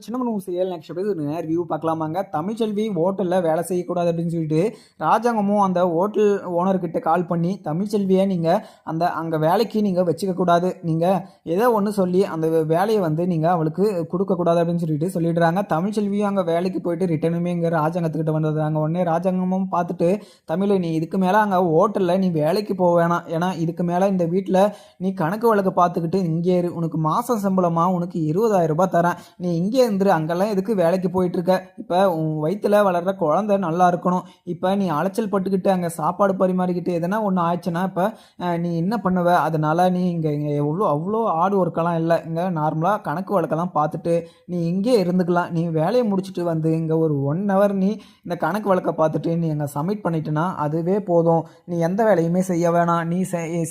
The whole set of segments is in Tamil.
Chinnamanur serial next episode review பார்க்கலாமாங்க. தமிழ்ச்செல்வி ஹோட்டலில் வேலை செய்யக்கூடாது அப்படின்னு சொல்லிட்டு ராஜாங்கமும் அந்த ஹோட்டல் ஓனர்கிட்ட கால் பண்ணி தமிழ்ச்செல்வியை நீங்கள் அங்கே வேலைக்கு நீங்கள் வச்சுக்கக்கூடாது, நீங்கள் ஏதோ ஒன்று சொல்லி அந்த வேலையை நீங்கள் அவளுக்கு கொடுக்கக்கூடாது அப்படின்னு சொல்லிட்டு சொல்லிடுறாங்க. தமிழ்ச்செல்வியும் அங்கே வேலைக்கு போயிட்டு ரிட்டனுமே இங்கே ராஜாங்கத்துக்கிட்ட வந்துடுறாங்க. உடனே ராஜாங்கமும் பார்த்துட்டு, தமிழ் நீ இதுக்கு மேலே அங்கே ஹோட்டலில் நீ வேலைக்கு போக வேணாம், ஏன்னா இதுக்கு மேலே இந்த வீட்டில் நீ கணக்கு வழக்கு பார்த்துக்கிட்டு இங்கே உனக்கு மாதம் சம்பளமாக உனக்கு 20,000 ரூபாய் தரேன், நீ இங்கே இருந்து அங்கெல்லாம் எதுக்கு வேலைக்கு போயிட்டு இருக்க, இப்போ உன் வயிற்றுல வளர்கிற குழந்தை நல்லா இருக்கணும், இப்போ நீ அலைச்சல் பட்டுக்கிட்டு அங்கே சாப்பாடு பரிமாறிக்கிட்டு எதனா ஒன்று ஆயிடுச்சுன்னா இப்போ நீ என்ன பண்ணுவ, அதனால நீ இங்கே அவ்வளோ ஆடு ஒர்க்கெல்லாம் இல்லை, இங்கே நார்மலாக கணக்கு வழக்கெல்லாம் பார்த்துட்டு நீ இங்கே இருந்துக்கலாம், நீ வேலையை முடிச்சுட்டு வந்து இங்கே ஒரு 1 ஹவர் நீ இந்த கணக்கு வழக்கை பார்த்துட்டு நீ அங்கே சப்மிட் பண்ணிட்டுனா அதுவே போதும், நீ எந்த வேலையுமே செய்ய வேணாம், நீ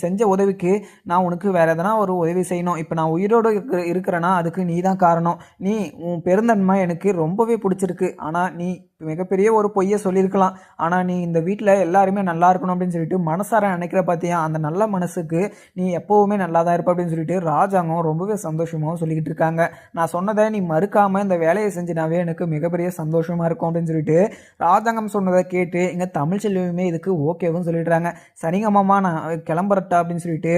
செஞ்ச உதவிக்கு நான் உனக்கு வேறு எதனா ஒரு உதவி செய்யணும், இப்போ நான் உயிரோடு இருக்கிறேன்னா அதுக்கு நீ தான் காரணம், நீ உன் பெருந்தன்மை எனக்கு ரொம்பவே பிடிச்சிருக்கு, ஆனால் நீ மிகப்பெரிய ஒரு பொய்யை சொல்லியிருக்கலாம், ஆனால் நீ இந்த வீட்டில் எல்லாருமே நல்லா இருக்கணும் அப்படின்னு சொல்லிட்டு மனசார நினைக்கிற பார்த்தியா, அந்த நல்ல மனசுக்கு நீ எப்போவுமே நல்லா தான் இருப்ப அப்படின்னு சொல்லிட்டு ராஜாங்கம் ரொம்பவே சந்தோஷமாகவும் சொல்லிக்கிட்டு இருக்காங்க. நான் சொன்னதை நீ மறுக்காமல் இந்த வேலையை செஞ்சினாவே எனக்கு மிகப்பெரிய சந்தோஷமாக இருக்கும் அப்படின்னு சொல்லிட்டு ராஜாங்கம் சொன்னதை கேட்டு இங்கே தமிழ்ச்செல்வியுமே இதுக்கு ஓகேவும் சொல்லிடுறாங்க. சரிங்க மாமா நான் கிளம்புறட்டா அப்படின்னு சொல்லிட்டு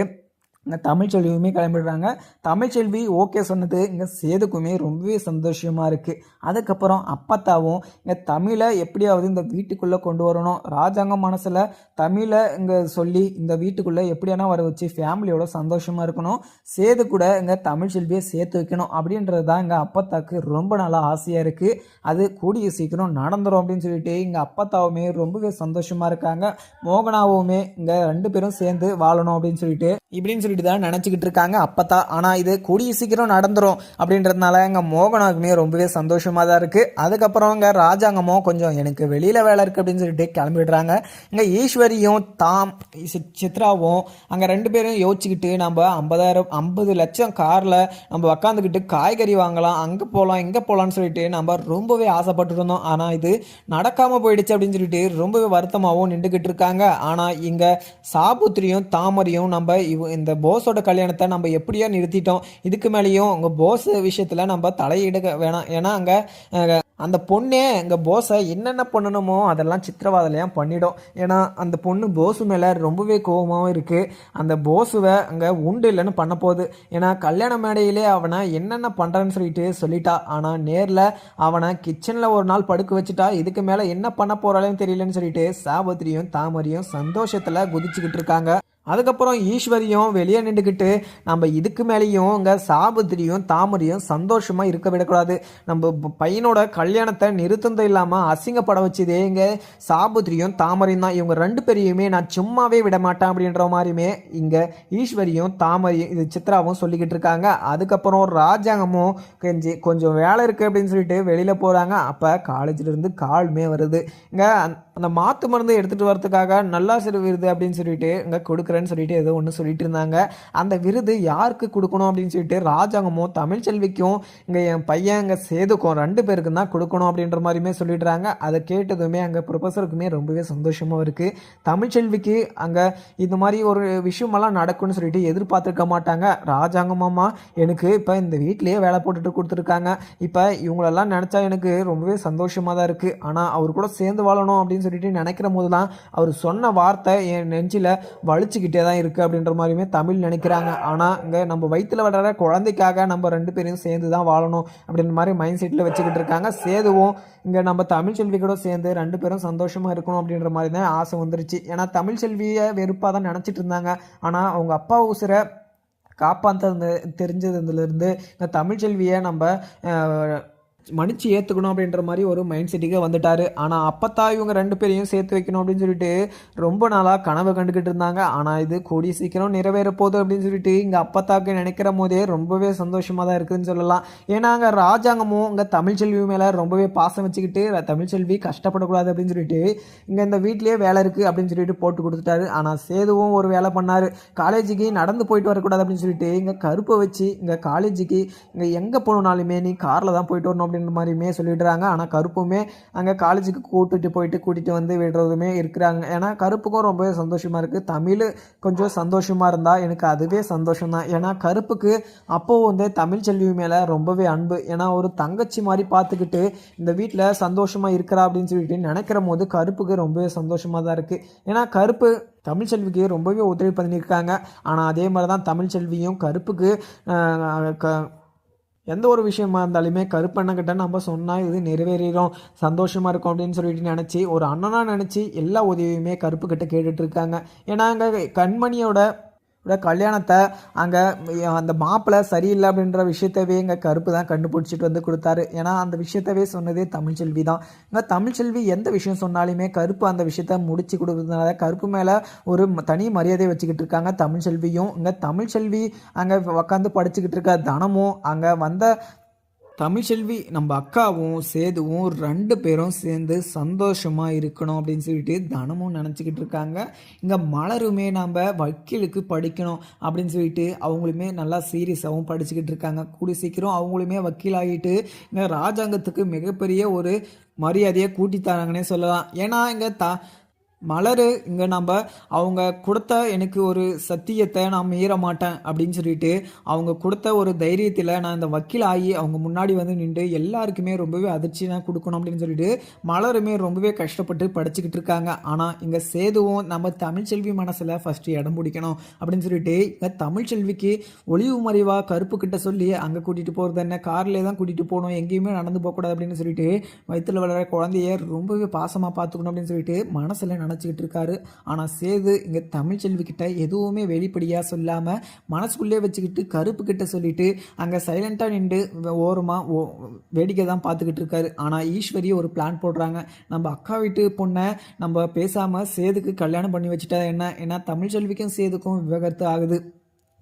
இங்கே தமிழ்ச்செல்வியுமே கிளம்பிடுறாங்க. தமிழ்ச்செல்வி ஓகே சொன்னது இங்கே சேதுக்குமே ரொம்பவே சந்தோஷமாக இருக்குது. அதுக்கப்புறம் அப்பத்தாவும் இங்கே தமிழை எப்படியாவது இந்த வீட்டுக்குள்ளே கொண்டு வரணும், ராஜாங்கம் மனசில் தமிழை இங்கே சொல்லி இந்த வீட்டுக்குள்ளே எப்படியானா வர வச்சு ஃபேமிலியோட சந்தோஷமாக இருக்கணும், சேது கூட இங்கே தமிழ்ச்செல்வியை சேர்த்து வைக்கணும் அப்படின்றது தான் இங்கே அப்பத்தாவுக்கு ரொம்ப நாளாக ஆசையாக இருக்குது. அது கூடிய சீக்கிரம் நடந்துடும் அப்படின்னு சொல்லிட்டு இங்கே அப்பத்தாவுமே ரொம்பவே சந்தோஷமாக இருக்காங்க. மோகனாவுமே இங்கே 2 பேரும் சேர்ந்து வாழணும் அப்படின்னு சொல்லிட்டு தான் நினச்சிக்கிட்டு இருக்காங்க அப்பத்தா. ஆனால் இது கூடிய சீக்கிரம் நடந்துடும் அப்படின்றதுனால எங்கள் மோகனாவுக்குமே ரொம்பவே சந்தோஷமாக தான் இருக்குது. அதுக்கப்புறம் இங்கே ராஜாங்கமோ கொஞ்சம் எனக்கு வெளியில் வேலை இருக்குது அப்படின்னு சொல்லிட்டு கிளம்பிடுறாங்க. இங்கே ஈஸ்வரியும் சித்ராவும் அங்கே 2 பேரும் யோசிச்சுக்கிட்டு நம்ம 50 லட்சம் காரில் நம்ம உக்காந்துக்கிட்டு காய்கறி வாங்கலாம், அங்கே போகலாம் இங்கே போகலான்னு சொல்லிட்டு நம்ம ரொம்பவே ஆசைப்பட்டு இருந்தோம், ஆனால் இது நடக்காமல் போயிடுச்சு அப்படின்னு சொல்லிட்டு ரொம்பவே வருத்தமாகவும் நின்றுக்கிட்டு இருக்காங்க. ஆனால் இங்கே சாபுத்திரியும் தாமரையும் நம்ம இந்த போஸோட கல்யாணத்தை நம்ம எப்படியோ நிறுத்திட்டோம், இதுக்கு மேலேயும் உங்கள் போஸ் விஷயத்தில் நம்ம தலையிட வேணாம், ஏன்னா அங்கே அந்த பொண்ணே எங்கள் போஸை என்னென்ன பண்ணணுமோ அதெல்லாம் சித்திரவாதலையாக பண்ணிடும், ஏன்னா அந்த பொண்ணு போஸு மேலே ரொம்பவே கோபமாகவும் இருக்குது, அந்த போஸுவை அங்கே உண்டு இல்லைன்னு பண்ண போகுது, ஏன்னா கல்யாண மேடையிலே அவனை என்னென்ன பண்ணுறான்னு சொல்லிட்டா, ஆனால் நேரில் அவனை கிச்சனில் ஒரு நாள் படுக்க வச்சுட்டா, இதுக்கு மேலே என்ன பண்ண போகிறாலேன்னு தெரியலன்னு சொல்லிட்டு சாபத்திரியும் தாமரையும் சந்தோஷத்தில் குதிச்சுக்கிட்டு இருக்காங்க. அதுக்கப்புறம் ஈஸ்வரியும் வெளியே நின்றுக்கிட்டு நம்ம இதுக்கு மேலேயும் இங்கே சாபத்திரியும் தாமரையும் சந்தோஷமாக இருக்க விடக்கூடாது, நம்ம பையனோட கல்யாணத்தை நிறுத்தம் இல்லாமல் அசிங்கப்பட வச்சதே இங்கே சாபத்திரியும் தாமரையும் தான், இவங்க 2 பேரையுமே நான் சும்மாவே விட மாட்டேன் அப்படின்ற மாதிரியுமே இங்கே ஈஸ்வரியும் தாமரையும் இது சித்ராவும் சொல்லிக்கிட்டு இருக்காங்க. அதுக்கப்புறம் ராஜாங்கமும் கொஞ்சம் வேலை இருக்குது அப்படின்னு சொல்லிட்டு வெளியில் போகிறாங்க. அப்போ காலேஜிலேருந்து கால்மே வருது, இங்கே அந்த மாற்று மருந்து எடுத்துகிட்டு வரதுக்காக நல்லா சிறு விருது அப்படின்னு சொல்லிட்டு இங்கே கொடுக்குறேன்னு சொல்லிட்டு ஏதோ ஒன்று சொல்லிட்டு இருந்தாங்க. அந்த விருது யாருக்கு கொடுக்கணும் அப்படின்னு சொல்லிட்டு ராஜாங்கமும் தமிழ்ச்செல்விக்கும் இங்கே என் பையன் இங்கே சேதுக்கும் 2 பேருக்கு தான் கொடுக்கணும் அப்படின்ற மாதிரியுமே சொல்லிடுறாங்க. அதை கேட்டதுமே அங்கே ப்ரொஃபஸருக்குமே ரொம்பவே சந்தோஷமாக இருக்குது. தமிழ்ச்செல்விக்கு அங்கே இந்த மாதிரி ஒரு விஷயமெல்லாம் நடக்கும்னு சொல்லிட்டு எதிர்பார்த்துருக்க மாட்டாங்க. ராஜாங்கமாமா எனக்கு இப்போ இந்த வீட்டிலேயே வேலை போட்டுட்டு கொடுத்துருக்காங்க, இப்போ இவங்களெல்லாம் நினச்சா எனக்கு ரொம்பவே சந்தோஷமாக தான் இருக்குது, ஆனால் அவர் கூட சேர்ந்து வாழணும் அப்படின்னு சொல்லிட்டு நினைக்கிற போது தான் அவர் சொன்ன வார்த்தை என் நெஞ்சில் வலிச்சுக்கிட்டே தான் இருக்குது அப்படின்ற மாதிரியுமே தமிழ் நினைக்கிறாங்க. ஆனால் இங்கே நம்ம வயிற்றில் வளர குழந்தைக்காக நம்ம 2 பேரையும் சேர்ந்து தான் வாழணும் அப்படின்ற மாதிரி மைண்ட் செட்டில் வச்சுக்கிட்டு இருக்காங்க. சேதுவும் இங்கே நம்ம தமிழ்ச்செல்வி கூட சேர்ந்து 2 பேரும் சந்தோஷமாக இருக்கணும் அப்படின்ற மாதிரி தான் ஆசை வந்துருச்சு, ஏன்னா தமிழ்ச்செல்வியை வெறுப்பாக தான் நினச்சிட்டு இருந்தாங்க, ஆனால் அவங்க அப்பா உசுரை காப்பாற்ற தெரிஞ்சதுலேருந்து இந்த தமிழ்ச்செல்வியை நம்ம மன்னிச்சு ஏற்றுக்கணும் அப்படின்ற மாதிரி ஒரு மைண்ட் செட்டுக்கே வந்துட்டார். ஆனால் அப்பத்தா இவங்க 2 பேரையும் சேர்த்து வைக்கணும் அப்படின்னு சொல்லிட்டு ரொம்ப நாளாக கனவு கண்டுக்கிட்டு இருந்தாங்க, ஆனால் இது கூடிய சீக்கிரம் நிறைவேற போகுது அப்படின்னு சொல்லிட்டு இங்கே அப்பத்தாவுக்கு நினைக்கிற போதே ரொம்பவே சந்தோஷமாக தான் இருக்குதுன்னு சொல்லலாம். ஏன்னா அங்கே ராஜாங்கமும் இங்கே தமிழ்ச்செல்வி மேலே ரொம்பவே பாசம் வச்சுக்கிட்டு தமிழ்ச்செல்வி கஷ்டப்படக்கூடாது அப்படின்னு சொல்லிட்டு இங்கே இந்த வீட்லேயே வேலை இருக்குது அப்படின்னு சொல்லிட்டு போட்டு கொடுத்துட்டாரு. ஆனால் சேதுவும் ஒரு வேலை பண்ணார், காலேஜுக்கு நடந்து போயிட்டு வரக்கூடாது அப்படின்னு சொல்லிட்டு இங்கே கருப்பை வச்சு இங்கே காலேஜுக்கு இங்கே எங்கே போகணுன்னாலுமே நீ காரில் தான் போயிட்டு வரணும் அப்படின்ற மாதிரியுமே சொல்லிடுறாங்க. ஆனால் கருப்புமே அங்கே காலேஜுக்கு கூட்டிகிட்டு வந்து விடுறதுமே இருக்கிறாங்க. ஏன்னா கருப்புக்கும் ரொம்பவே சந்தோஷமாக இருக்குது. தமிழ் கொஞ்சம் சந்தோஷமாக இருந்தால் எனக்கு அதுவே சந்தோஷம் தான். ஏன்னா கருப்புக்கு அப்போது வந்து தமிழ்ச்செல்வி மேலே ரொம்பவே அன்பு. ஏன்னா ஒரு தங்கச்சி மாதிரி பார்த்துக்கிட்டு இந்த வீட்டில் சந்தோஷமாக இருக்கிறா அப்படின்னு சொல்லிட்டு நினைக்கிற போது கருப்புக்கு ரொம்பவே சந்தோஷமாக தான் இருக்குது. ஏன்னா கருப்பு தமிழ்ச்செல்விக்கு ரொம்பவே உதவி பண்ணியிருக்காங்க. ஆனால் அதே மாதிரி தான் தமிழ்ச்செல்வியும் கருப்புக்கு எந்த ஒரு விஷயமா இருந்தாலுமே கருப்பண்ணக்கிட்ட நம்ம சொன்னால் இது நிறைவேறிடும், சந்தோஷமாக இருக்கும் அப்படின்னு சொல்லிட்டு நினச்சி ஒரு அண்ணனாக நினச்சி எல்லா உதவியுமே கருப்புக்கிட்ட கேட்டுட்ருக்காங்க. ஏன்னா அங்கே கண்மணியோட கல்யாணத்தை அங்கே அந்த மாப்பிள்ளை சரியில்லை அப்படின்ற விஷயத்தவே எங்கள் கருப்பு தான் கண்டுபிடிச்சிட்டு வந்து கொடுத்தாரு. ஏன்னா அந்த விஷயத்தவே சொன்னதே தமிழ்ச்செல்வி தான். இங்கே தமிழ்ச்செல்வி எந்த விஷயம் சொன்னாலுமே கருப்பு அந்த விஷயத்த முடிச்சு கொடுக்குறதுனால கருப்பு மேலே ஒரு தனி மரியாதை வச்சுக்கிட்டு இருக்காங்க தமிழ்ச்செல்வியும். இங்கே தமிழ்ச்செல்வி அங்கே உட்காந்து படிச்சுக்கிட்டு இருக்க தனமும் அங்கே வந்த தமிழ்ச்செல்வி நம்ம அக்காவும் சேதுவும் 2 பேரும் சேர்ந்து சந்தோஷமாக இருக்கணும் அப்படின்னு சொல்லிட்டு தனமும் நினச்சிக்கிட்டு இருக்காங்க. இங்கே மலருமே நம்ம வக்கீலுக்கு படிக்கணும் அப்படின்னு சொல்லிட்டு அவங்களுமே நல்லா சீரியஸாகவும் படிச்சுக்கிட்டு இருக்காங்க. கூடி சீக்கிரம் அவங்களுமே வக்கீல் ஆகிட்டு இங்கே ராஜாங்கத்துக்கு மிகப்பெரிய ஒரு மரியாதையை கூட்டி தராங்கன்னே சொல்லலாம். ஏன்னா இங்கே மலர் இங்கே நம்ம அவங்க கொடுத்த எனக்கு ஒரு சத்தியத்தை நான் மீற மாட்டேன் அப்படின்னு சொல்லிட்டு அவங்க கொடுத்த ஒரு தைரியத்தில் நான் இந்த வக்கீல் ஆகி அவங்க முன்னாடி வந்து நின்று எல்லாருக்குமே ரொம்பவே அதிர்ச்சி நான் கொடுக்கணும் அப்படின்னு சொல்லிட்டு மலருமே ரொம்பவே கஷ்டப்பட்டு படிச்சுக்கிட்டு இருக்காங்க. ஆனால் இங்கே சேதுவும் நம்ம தமிழ்ச்செல்வி மனசில் ஃபஸ்ட்டு இடம் பிடிக்கணும் அப்படின்னு சொல்லிட்டு இங்கே தமிழ்ச்செல்விக்கு ஒளிவு மறைவாக கருப்பு கிட்ட சொல்லி அங்கே கூட்டிகிட்டு போகிறது என்ன, கார்லேயே தான் கூட்டிகிட்டு போகணும், எங்கேயுமே நடந்து போகக்கூடாது அப்படின்னு சொல்லிட்டு வயிற்றில் வளர குழந்தைய ரொம்பவே பாசமாக பார்த்துக்கணும் அப்படின்னு சொல்லிட்டு மனசில் நினச்சிக்கிட்டு இருக்காரு. ஆனால் சேது இங்கே தமிழ்ச்செல்வி கிட்ட எதுவுமே வெளிப்படையாக சொல்லாமல் மனசுக்குள்ளே வச்சுக்கிட்டு கருப்பு கிட்ட சொல்லிட்டு அங்கே சைலண்டாக நின்று ஓரமாக வேடிக்கை தான் பார்த்துக்கிட்டு இருக்காரு. ஆனால் ஈஸ்வரி ஒரு பிளான் போடுறாங்க. நம்ம அக்கா வீட்டு பொண்ணை நம்ம பேசாமல் சேதுக்கு கல்யாணம் பண்ணி வச்சுட்டா என்ன, ஏன்னா தமிழ்ச்செல்விக்கும் சேதுக்கும் விவாகரத்து ஆகுது.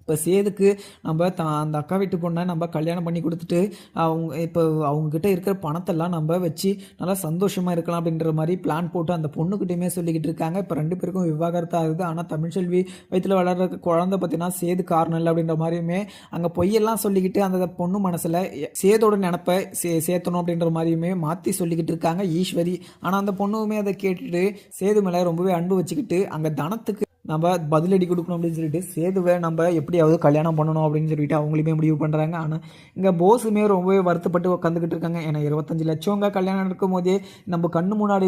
இப்போ சேதுக்கு நம்ம அந்த அக்கா வீட்டு பொண்ணை நம்ம கல்யாணம் பண்ணி கொடுத்துட்டு இப்போ அவங்கக்கிட்ட இருக்கிற பணத்தெல்லாம் நம்ம வச்சு நல்லா சந்தோஷமாக இருக்கலாம் அப்படின்ற மாதிரி பிளான் போட்டு அந்த பொண்ணுக்கிட்டையுமே சொல்லிக்கிட்டு இருக்காங்க. இப்போ 2 பேருக்கும் விவாகரத்து ஆகுது. ஆனால் தமிழ்ச்செல்வி வயிற்றில் வளர்கிற குழந்தை பார்த்தீங்கன்னா சேது காரணம் இல்லை அப்படின்ற மாதிரியுமே அங்கே பொய்யெல்லாம் சொல்லிக்கிட்டு அந்த பொண்ணு மனசில் சேதோட நினப்பை சேர்த்தணும் அப்படின்ற மாதிரியுமே மாற்றி சொல்லிக்கிட்டு இருக்காங்க ஈஸ்வரி. ஆனால் அந்த பொண்ணுமே அதை கேட்டுட்டு சேது மேலே ரொம்பவே அன்பு வச்சுக்கிட்டு அங்கே தனத்துக்கு நம்ம பதிலடி கொடுக்கணும் அப்படின்னு சொல்லிட்டு சேதுவை நம்ம எப்படியாவது கல்யாணம் பண்ணணும் அப்படின்னு சொல்லிட்டு அவங்களுமே முடிவு பண்ணுறாங்க. ஆனால் இங்கே போஸுமே ரொம்பவே வருத்தப்பட்டு உட்காந்துக்கிட்டு இருக்காங்க. ஏன்னா 25 லட்சம் கல்யாணம் நடக்கும் போதே நம்ம கண்ணு முன்னாடி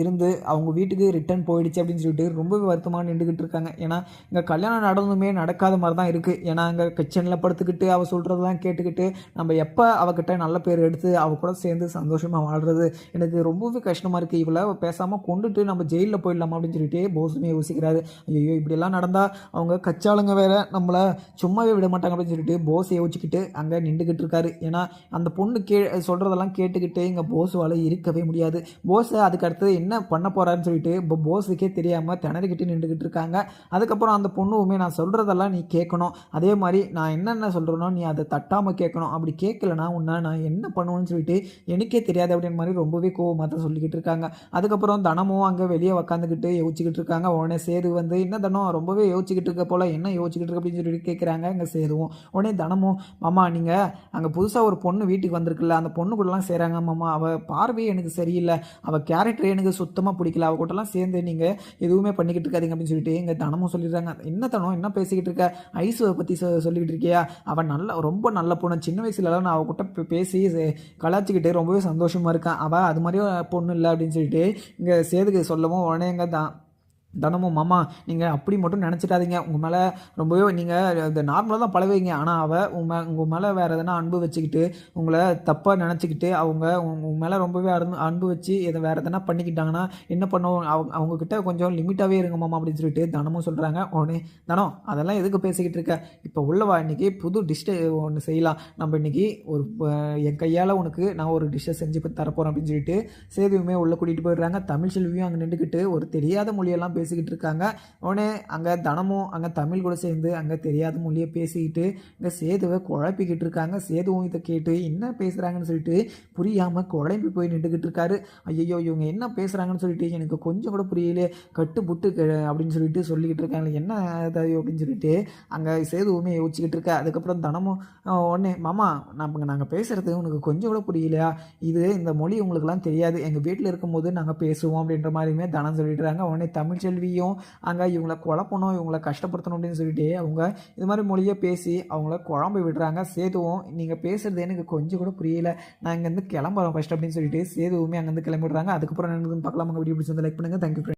இருந்து அவங்க வீட்டுக்கு ரிட்டர்ன் போயிடுச்சு அப்படின்னு சொல்லிட்டு ரொம்பவே வருத்தமாக நின்றுக்கிட்டு இருக்காங்க. ஏன்னா இங்கே கல்யாணம் நடந்துமே நடக்காத மாதிரி தான் இருக்குது. ஏன்னா அங்கே கிச்சனில் படுத்துக்கிட்டு அவள் சொல்கிறதெல்லாம் கேட்டுக்கிட்டு நம்ம எப்போ அவகிட்ட நல்ல பேர் எடுத்து அவள் கூட சேர்ந்து சந்தோஷமாக வாழ்கிறது எனக்கு ரொம்பவே கஷ்டமாக இருக்குது. இவளை பேசாமல் கொண்டுட்டு நம்ம ஜெயிலில் போயிடலாமா அப்படின்னு சொல்லிட்டு போஸுமே யோசிக்கிறாரு. ஐயோ இப்படியெல்லாம் நடந்தால் அவங்க கச்சாளுங்க வேற நம்மளை சும்மாவே விட மாட்டாங்க அப்படின்னு சொல்லிட்டு போஸ் யோசிச்சுக்கிட்டு அங்கே நின்றுக்கிட்டு இருக்காரு. ஏன்னா அந்த பொண்ணு சொல்கிறதெல்லாம் கேட்டுக்கிட்டு இங்கே போஸுவால் இருக்கவே முடியாது. போஸை அதுக்கு அடுத்தது என்ன பண்ண போகிறாருன்னு சொல்லிட்டு இப்போ போஸுக்கே தெரியாமல் திணறிக்கிட்டு நின்றுக்கிட்டு இருக்காங்க. அதுக்கப்புறம் அந்த பொண்ணுமே நான் சொல்கிறதெல்லாம் நீ கேட்கணும், அதே மாதிரி நான் என்னென்ன சொல்கிறேனோ நீ அதை தட்டாமல் கேட்கணும், அப்படி கேட்கலனா உன்னை நான் என்ன பண்ணுவேன்னு சொல்லிட்டு எனக்கே தெரியாது அப்படின்னு மாதிரி ரொம்பவே கோவமாக தான் சொல்லிக்கிட்டு இருக்காங்க. அதுக்கப்புறம் தனமும் அங்கே வெளியே உக்காந்துக்கிட்டு யோசிச்சுக்கிட்டு இருக்காங்க. உடனே சேது வந்து என்ன தனம் ரொம்பவே யோசிச்சுக்கிட்டு இருக்க போல, என்ன யோசிச்சுக்கிட்டு இருக்கு அப்படின்னு சொல்லிட்டு கேட்குறாங்க. இங்கே சேதுவும் உடனே தனமும் மாமா நீங்கள் அங்கே புதுசாக ஒரு பொண்ணு வீட்டுக்கு வந்திருக்குல்ல, அந்த பொண்ணு கூடலாம் செய்கிறாங்க மாமா, அவள் பார்வையே எனக்கு சரியில்லை, அவள் கேரக்டர் எனக்கு சுத்தமாக பிடிக்கல, அவள் கூட்டலாம் சேர்ந்து நீங்கள் எதுவுமே பண்ணிக்கிட்டு இருக்காதிங்க அப்படின்னு சொல்லிட்டு எங்கள் தனமும் சொல்லிடுறாங்க. என்ன தனம் என்ன பேசிக்கிட்டு இருக்க, ஐசுவை பற்றி சொல்லிக்கிட்டு இருக்கியா, அவள் ரொம்ப நல்ல பொண்ணு, சின்ன வயசுலலாம் நான் அவகிட்ட பேசி கலாச்சிக்கிட்டு ரொம்பவே சந்தோஷமாக இருக்கான், அவள் அது மாதிரியும் பொண்ணு இல்லை அப்படின்னு சொல்லிட்டு இங்கே சேதுக்கு சொல்லவும் உடனே எங்கள் தனமும் மாமா நீங்கள் அப்படி மட்டும் நினச்சிட்டாதீங்க, உங்கள் மேலே ரொம்பவே நீங்கள் இந்த நார்மலாக தான் பழகுவீங்க, ஆனால் அவள் உங்கள் மேலே வேறு எதனா அன்பு வச்சுக்கிட்டு உங்களை தப்பாக நினச்சிக்கிட்டு உங்கள் மேலே ரொம்பவே அன்பு வச்சு இதை வேறு எதனா பண்ணிக்கிட்டாங்கன்னா என்ன பண்ணுவோம், அவங்கக்கிட்ட கொஞ்சம் லிமிட்டாகவே இருங்க மாமா அப்படின்னு சொல்லிட்டு தனமும் சொல்கிறாங்க. உடனே தனம் அதெல்லாம் எதுக்கு பேசிக்கிட்டு இருக்க, இப்போ உள்ளவா இன்றைக்கி புது டிஷ்ஷை ஒன்று செய்யலாம், நம்ம இன்றைக்கி ஒரு என் கையால் உனக்கு நான் ஒரு டிஷ்ஷை செஞ்சு தரப்போகிறேன் அப்படின்னு சொல்லிட்டு சேதுவுமே உள்ளே கூட்டிகிட்டு போயிடுறாங்க. தமிழ்ச்செல்வியும் அங்கே நின்றுக்கிட்டு ஒரு தெரியாத மொழியெல்லாம் பேசிக்கிட்டு இருக்காங்க. உடனே அங்கே தனமும் அங்கே தமிழ் கூட சேர்ந்து அங்கே தெரியாத மொழியை பேசிக்கிட்டு இங்கே சேதுவை குழப்பிக்கிட்டு இருக்காங்க. சேதுவும் இதை கேட்டு என்ன பேசுகிறாங்கன்னு சொல்லிட்டு புரியாமல் குழம்பி போய் நின்றுக்கிட்டு இருக்காரு. ஐயோ இவங்க என்ன பேசுகிறாங்கன்னு சொல்லிட்டு எனக்கு கொஞ்சம் கூட புரியல, கட்டு புட்டு அப்படின்னு சொல்லிட்டு சொல்லிக்கிட்டு இருக்காங்க. என்ன அப்படின்னு சொல்லிட்டு அங்கே சேதுவுமே யோசிச்சுக்கிட்டு இருக்கா. அதுக்கப்புறம் தனமும் உடனே மாமா நாங்கள் பேசுகிறது உனக்கு கொஞ்சம் கூட புரியலையா, இந்த மொழி உங்களுக்குலாம் தெரியாது, எங்கள் வீட்டில் இருக்கும்போது நாங்கள் பேசுவோம் அப்படின்ற மாதிரியுமே தனம் சொல்லிடுறாங்க. உடனே தமிழ்ச்செல்வியும் அங்கே இவங்களை குழப்பணும், இவங்களை கஷ்டப்படுத்தணும் அப்படின்னு சொல்லிட்டு அவங்க இது மாதிரி மொழியை பேசி அவங்கள குழம்பு விடுறாங்க. சேதுவும் நீங்கள் பேசுகிறது எனக்கு கொஞ்சம் கூட புரியல, நான் இங்கேருந்து கிளம்புறோம் ஃபஸ்ட் அப்படின்னு சொல்லிட்டு சேதுவுமே அங்கேருந்து கிளம்பிடுறாங்க. அதுக்கப்புறம் என்ன பார்க்கலாம். உங்கள் வீடியோ பிடிச்சி வந்து லைக் பண்ணுங்கள். தேங்க்யூ.